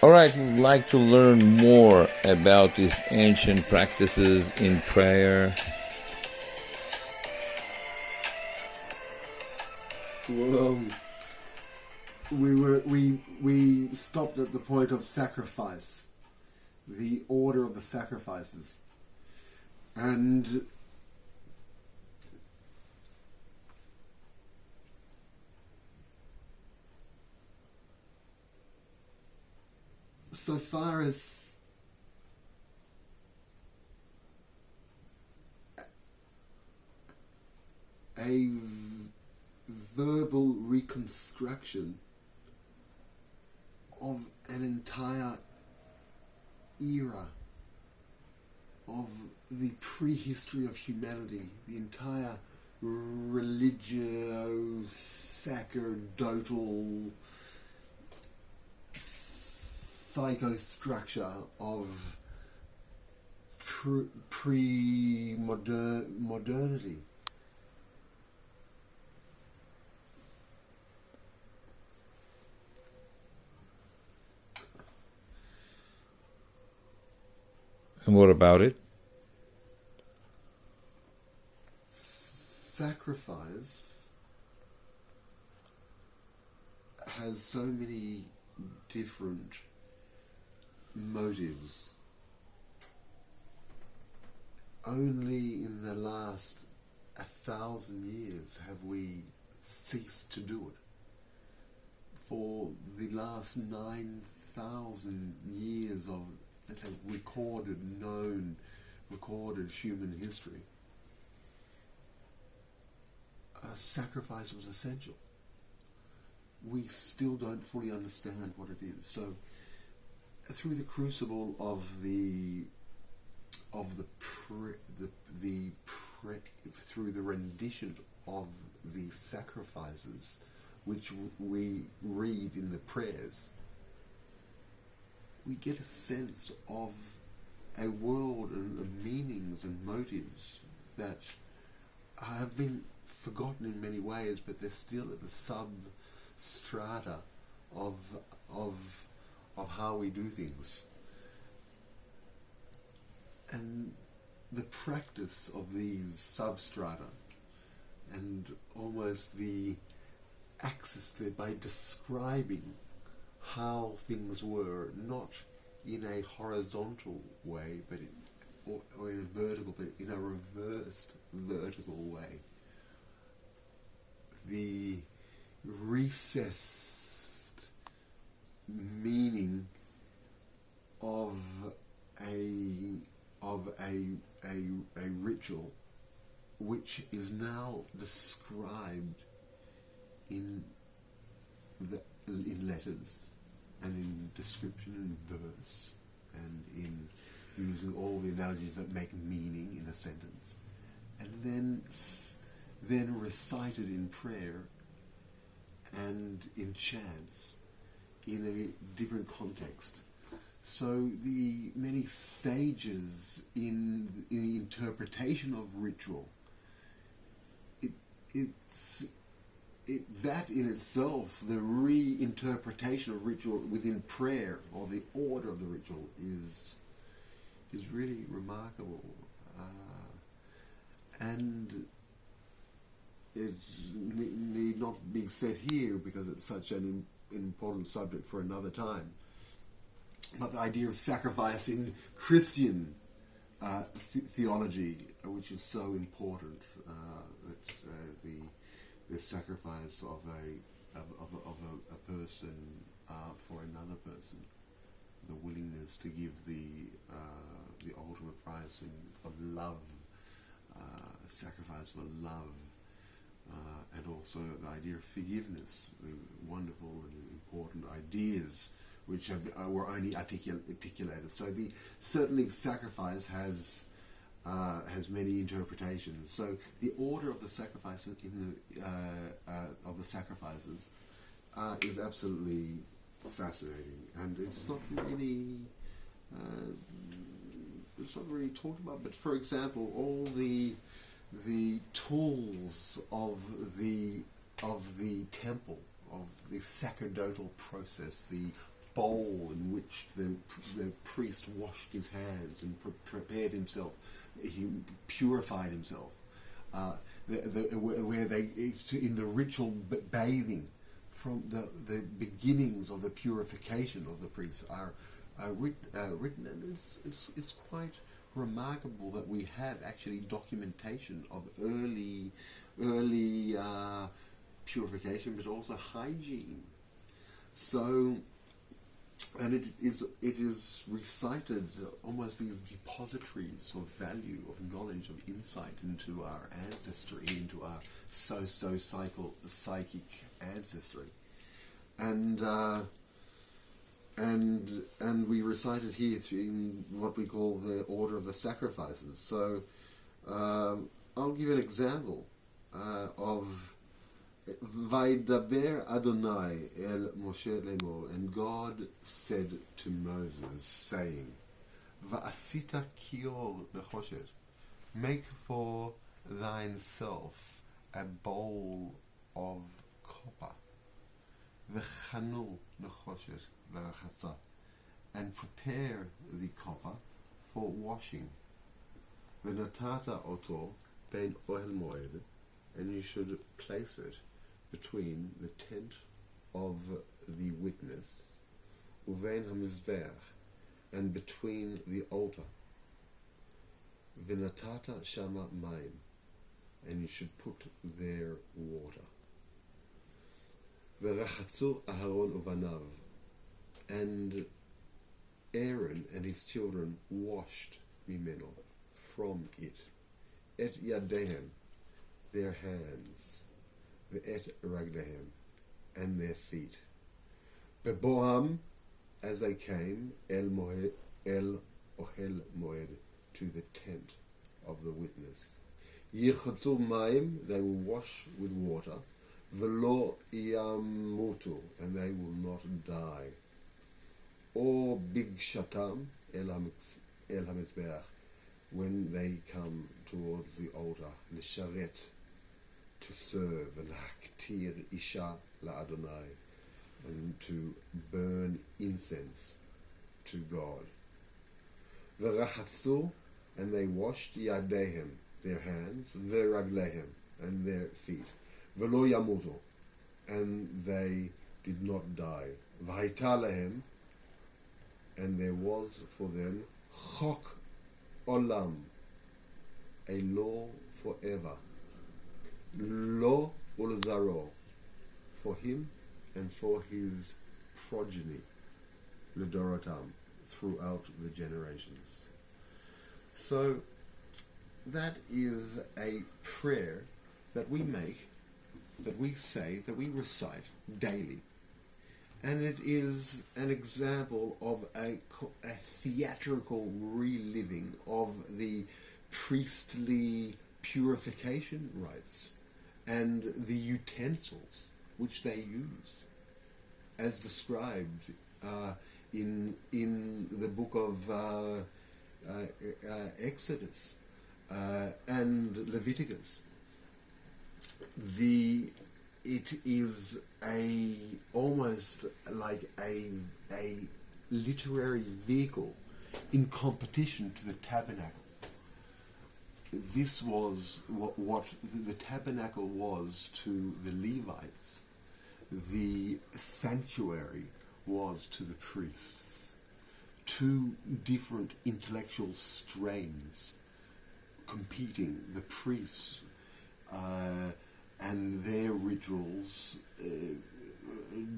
All right, we'd like to learn more about these ancient practices in prayer. Well, we stopped at the point of sacrifice, the order of the sacrifices, and so far as a verbal reconstruction of an entire era of the prehistory of humanity, the entire religio-sacerdotal psychostructure of pre-modernity. And what about it? Sacrifice has so many different motives. Only in the last 1,000 years have we ceased to do it. For the last 9,000 years of recorded human history, sacrifice was essential. We still don't fully understand what it is. So, through the crucible of through the rendition of the sacrifices, which we read in the prayers, we get a sense of a world and meanings and motives that have been forgotten in many ways, but they're still at the substrata of how we do things. And the practice of these substrata and almost the access there by describing how things were, not in a horizontal way, but or in a vertical, but in a reversed vertical way. The recessed meaning of a ritual, which is now described in letters and in description and verse and in using all the analogies that make meaning in a sentence, and then recited in prayer and in chants in a different context. So the many stages in the interpretation of ritual, that in itself, the reinterpretation of ritual within prayer, or the order of the ritual, is really remarkable, and it need not be said here because it's such an important subject for another time. But the idea of sacrifice in Christian theology, which is so important, the sacrifice of a person for another person, the willingness to give the ultimate price for love, sacrifice for love, and also the idea of forgiveness, the wonderful and important ideas which were only articulated. So certainly sacrifice has many interpretations. So the order of the sacrifices is absolutely fascinating, and it's not really talked about. But for example, all the tools of the temple, of the sacerdotal process, the bowl in which the priest washed his hands and prepared himself, he purified himself. Where they, in the ritual bathing, from the beginnings of the purification of the priests are written, and it's quite remarkable that we have actually documentation of early purification, but also hygiene. So, and it is recited almost these depositories of value, of knowledge, of insight into our ancestry, into our psychic ancestry, and we recite it here in what we call the order of the sacrifices. So I'll give an example of Vaidaber Adonai el Moshe lemor, and God said to Moses, saying, Va'asita kior nechoshet, make for thyself a bowl of copper, v'chanu nechoshet v'rachatza, and prepare the copper for washing. V'natata oto ben ohel moed, and you should place it between the tent of the witness, uvein hamizbeach, and between the altar. V'natata shama mayim, and you should put there water. V'rachatzu Aharon uvanav, and Aaron and his children washed mimeno, from it, et yadehem, their hands, ve'et raglehem, and their feet. Beboam, as they came, el ohel moed, to the tent of the witness. Yichotzu mayim, they will wash with water. Velo yamutu, and they will not die. Or big shatam el hamizbeach, when they come towards the altar, l'sharet, to serve, l'haktir isha la'Adonai, and to burn incense to God. V'rachatzu, and they washed yadehem, their hands, v'raglehem, and their feet. V'lo yamutu, and they did not die. V'haita lehem, and there was for them chok olam, a law forever. Lo ulzaro, for him and for his progeny, l'dorotam, throughout the generations. So that is a prayer that we make, that we say, that we recite daily. And it is an example of a theatrical reliving of the priestly purification rites and the utensils which they used, as described in the book of Exodus and Leviticus. It is almost like a literary vehicle in competition to the tabernacle. This was what the tabernacle was to the Levites. The sanctuary was to the priests. Two different intellectual strains competing. The priests and their rituals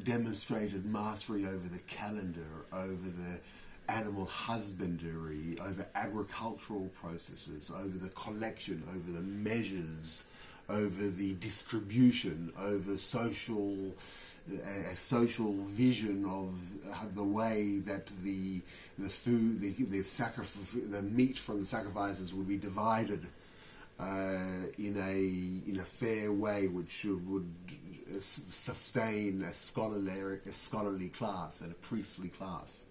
demonstrated mastery over the calendar, over the animal husbandry, over agricultural processes, over the collection, over the measures, over the distribution, over social vision of the way that the food, the meat from the sacrifices would be divided in a fair way, which would sustain a scholarly class and a priestly class.